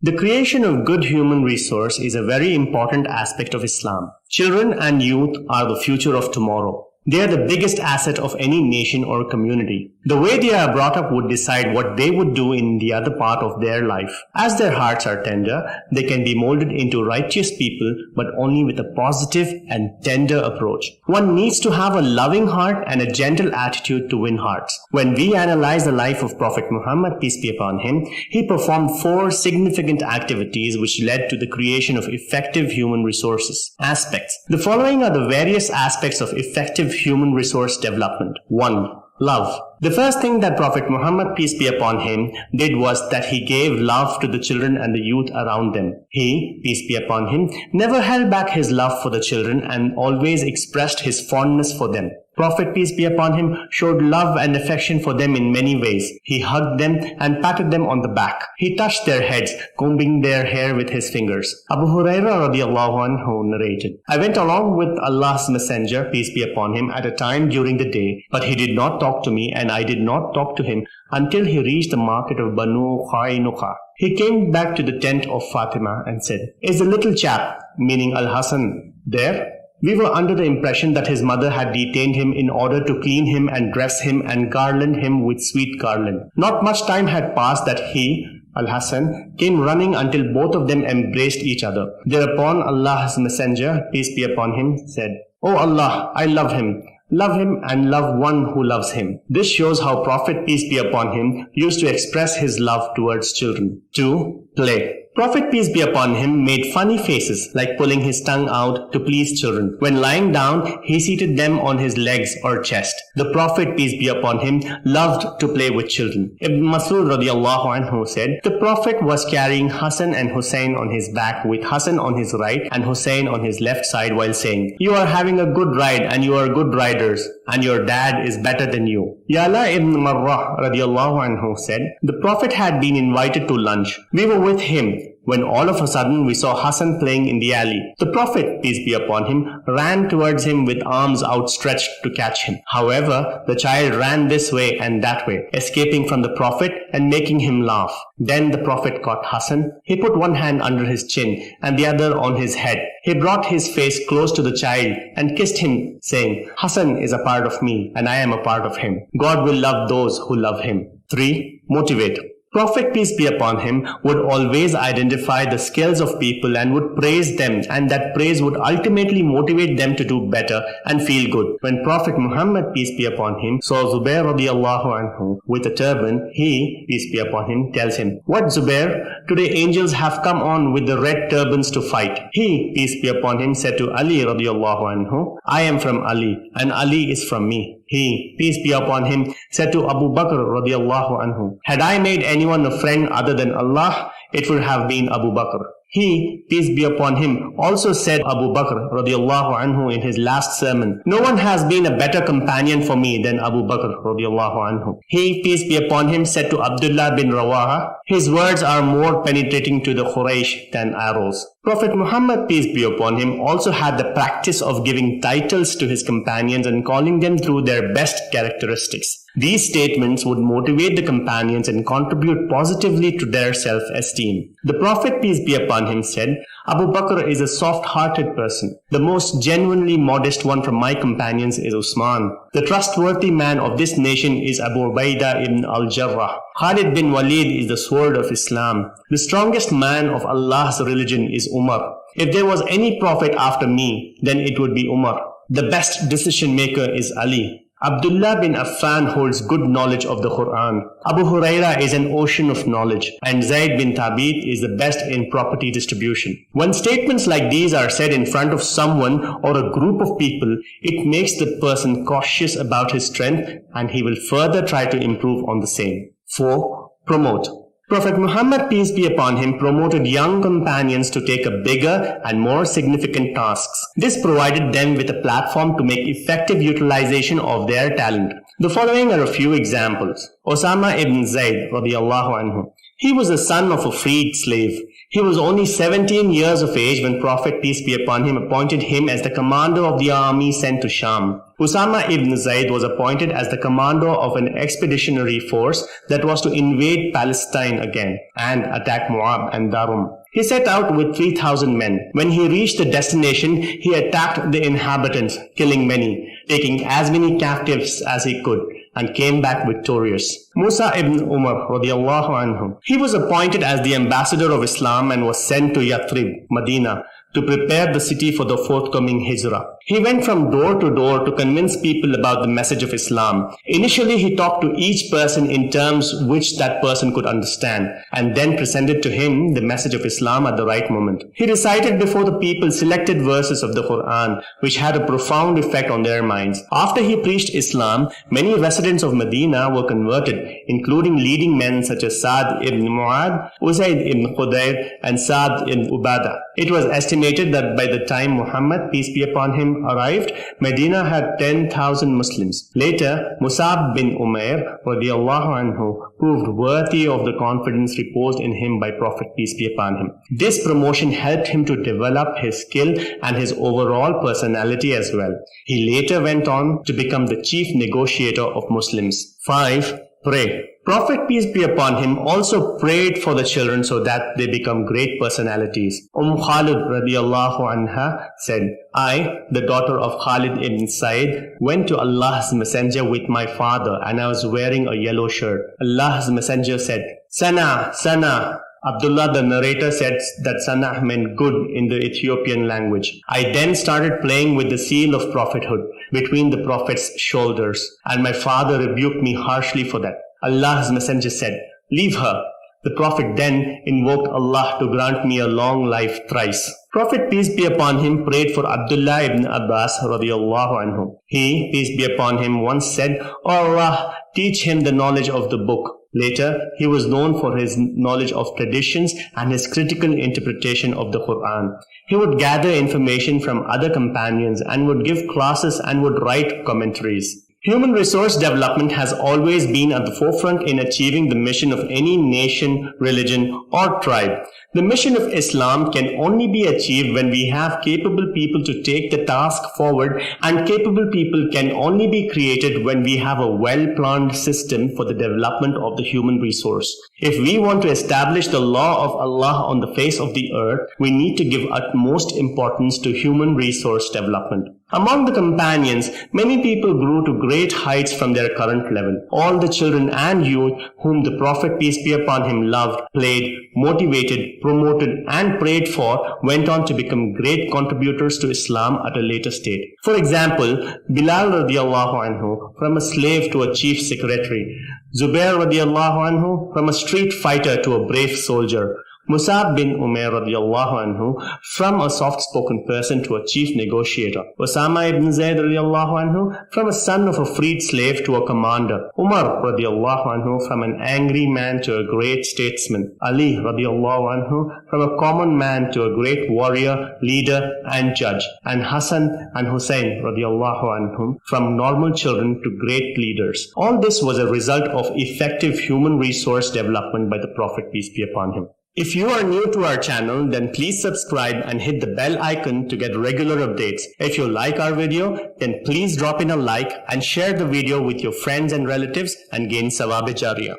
The creation of good human resource is a very important aspect of Islam. Children and youth are the future of tomorrow. They are the biggest asset of any nation or community. The way they are brought up would decide what they would do in the other part of their life. As their hearts are tender, they can be molded into righteous people, but only with a positive and tender approach. One needs to have a loving heart and a gentle attitude to win hearts. When we analyze the life of Prophet Muhammad, peace be upon him, he performed 4 significant activities which led to the creation of effective human resources. Aspects. The following are the various aspects of effective human resource development. 1. Love. The first thing that Prophet Muhammad, peace be upon him, did was that he gave love to the children and the youth around them. He, peace be upon him, never held back his love for the children and always expressed his fondness for them. Prophet, peace be upon him, showed love and affection for them in many ways. He hugged them and patted them on the back. He touched their heads, combing their hair with his fingers. Abu Hurairah radiallahu anhu narrated, I went along with Allah's Messenger, peace be upon him, at a time during the day, but he did not talk to me and I did not talk to him until he reached the market of Banu Khainuqa. He came back to the tent of Fatima and said, Is the little chap, meaning Al-Hasan, there? We were under the impression that his mother had detained him in order to clean him and dress him and garland him with sweet garland. Not much time had passed that he, Al-Hasan, came running until both of them embraced each other. Thereupon Allah's Messenger, peace be upon him, said, O Allah, I love him. Love him and love one who loves him. This shows how Prophet, peace be upon him, used to express his love towards children. 2. Play. Prophet, peace be upon him, made funny faces like pulling his tongue out to please children. When lying down, he seated them on his legs or chest. The Prophet, peace be upon him, loved to play with children. Ibn Mas'ud radiallahu anhu said, the Prophet was carrying Hassan and Hussein on his back with Hassan on his right and Hussein on his left side while saying, You are having a good ride and you are good riders and your dad is better than you. Yala ibn Marrah radiallahu anhu said, the Prophet had been invited to lunch. We were with him when all of a sudden we saw Hassan playing in the alley. The Prophet, peace be upon him, ran towards him with arms outstretched to catch him. However, the child ran this way and that way, escaping from the Prophet and making him laugh. Then the Prophet caught Hassan. He put one hand under his chin and the other on his head. He brought his face close to the child and kissed him, saying, Hassan is a part of me and I am a part of him. God will love those who love him. 3. Motivate. Prophet, peace be upon him, would always identify the skills of people and would praise them, and that praise would ultimately motivate them to do better and feel good. When Prophet Muhammad, peace be upon him, saw Zubair radiallahu anhu with a turban, he, peace be upon him, tells him, What Zubair? Today angels have come on with the red turbans to fight. He, peace be upon him, said to Ali radiallahu anhu, I am from Ali, and Ali is from me. He, peace be upon him, said to Abu Bakr radiallahu anhu, Had I made anyone a friend other than Allah, it would have been Abu Bakr. He, peace be upon him, also said Abu Bakr radiallahu anhu in his last sermon, No one has been a better companion for me than Abu Bakr radiallahu anhu. He, peace be upon him, said to Abdullah bin Rawaha, His words are more penetrating to the Quraysh than arrows. Prophet Muhammad, peace be upon him, also had the practice of giving titles to his companions and calling them through their best characteristics. These statements would motivate the companions and contribute positively to their self-esteem. The Prophet, peace be upon him, said, Abu Bakr is a soft-hearted person. The most genuinely modest one from my companions is Usman. The trustworthy man of this nation is Abu Ubaidah ibn al-Jarrah. Khalid bin Walid is the sword of Islam. The strongest man of Allah's religion is Umar. If there was any prophet after me, then it would be Umar. The best decision maker is Ali. Abdullah bin Affan holds good knowledge of the Quran. Abu Hurairah is an ocean of knowledge, and Zayd bin Thabit is the best in property distribution. When statements like these are said in front of someone or a group of people, it makes the person cautious about his strength and he will further try to improve on the same. 4. Promote. Prophet Muhammad, peace be upon him, promoted young companions to take a bigger and more significant tasks. This provided them with a platform to make effective utilization of their talent. The following are a few examples. Osama ibn Zayd radiallahu anhu. He was the son of a freed slave. He was only 17 years of age when Prophet, peace be upon him, appointed him as the commander of the army sent to Sham. Usama ibn Zayd was appointed as the commander of an expeditionary force that was to invade Palestine again and attack Moab and Darum. He set out with 3,000 men. When he reached the destination, he attacked the inhabitants, killing many, taking as many captives as he could, and came back victorious. Musa ibn Umar radiallahu anhu. He was appointed as the ambassador of Islam and was sent to Yathrib, Medina, to prepare the city for the forthcoming hijrah. He went from door to door to convince people about the message of Islam. Initially, he talked to each person in terms which that person could understand, and then presented to him the message of Islam at the right moment. He recited before the people selected verses of the Quran, which had a profound effect on their minds. After he preached Islam, many residents of Medina were converted, including leading men such as Sa'd ibn Mu'adh, Usayd ibn Khudayr, and Sa'd ibn Ubadah. It was estimated that by the time Muhammad, peace be upon him, arrived, Medina had 10,000 Muslims. Later, Musab bin Umair radiallahu anhu proved worthy of the confidence reposed in him by Prophet, peace be upon him. This promotion helped him to develop his skill and his overall personality as well. He later went on to become the chief negotiator of Muslims. 5. Pray. Prophet, peace be upon him, also prayed for the children so that they become great personalities. Khalid radiallahu anha said, I, the daughter of Khalid ibn Said, went to Allah's messenger with my father and I was wearing a yellow shirt. Allah's messenger said, Sana, Sana. Abdullah, the narrator, said that Sana meant good in the Ethiopian language. I then started playing with the seal of prophethood between the prophet's shoulders, and my father rebuked me harshly for that. Allah's messenger said, leave her. The Prophet then invoked Allah to grant me a long life thrice. Prophet, peace be upon him, prayed for Abdullah ibn Abbas radiallahu anhu. He, peace be upon him, once said, O Allah, teach him the knowledge of the book. Later, he was known for his knowledge of traditions and his critical interpretation of the Quran. He would gather information from other companions and would give classes and would write commentaries. Human resource development has always been at the forefront in achieving the mission of any nation, religion, or tribe. The mission of Islam can only be achieved when we have capable people to take the task forward, and capable people can only be created when we have a well-planned system for the development of the human resource. If we want to establish the law of Allah on the face of the earth, we need to give utmost importance to human resource development. Among the companions, many people grew to great heights from their current level. All the children and youth whom the Prophet, peace be upon him, loved, played, motivated, promoted, and prayed for went on to become great contributors to Islam at a later stage. For example, Bilal radiallahu anhu, from a slave to a chief secretary. Zubair radiallahu anhu, from a street fighter to a brave soldier. Musab bin Umair radiallahu anhu, from a soft-spoken person to a chief negotiator. Usama ibn Zayd radiallahu anhu, from a son of a freed slave to a commander. Umar radiallahu anhu, from an angry man to a great statesman. Ali radiallahu anhu, from a common man to a great warrior, leader, and judge. And Hassan and Hussein radiallahu anhum, from normal children to great leaders. All this was a result of effective human resource development by the Prophet, peace be upon him. If you are new to our channel, then please subscribe and hit the bell icon to get regular updates. If you like our video, then please drop in a like and share the video with your friends and relatives and gain Sawab-e-Jariyah.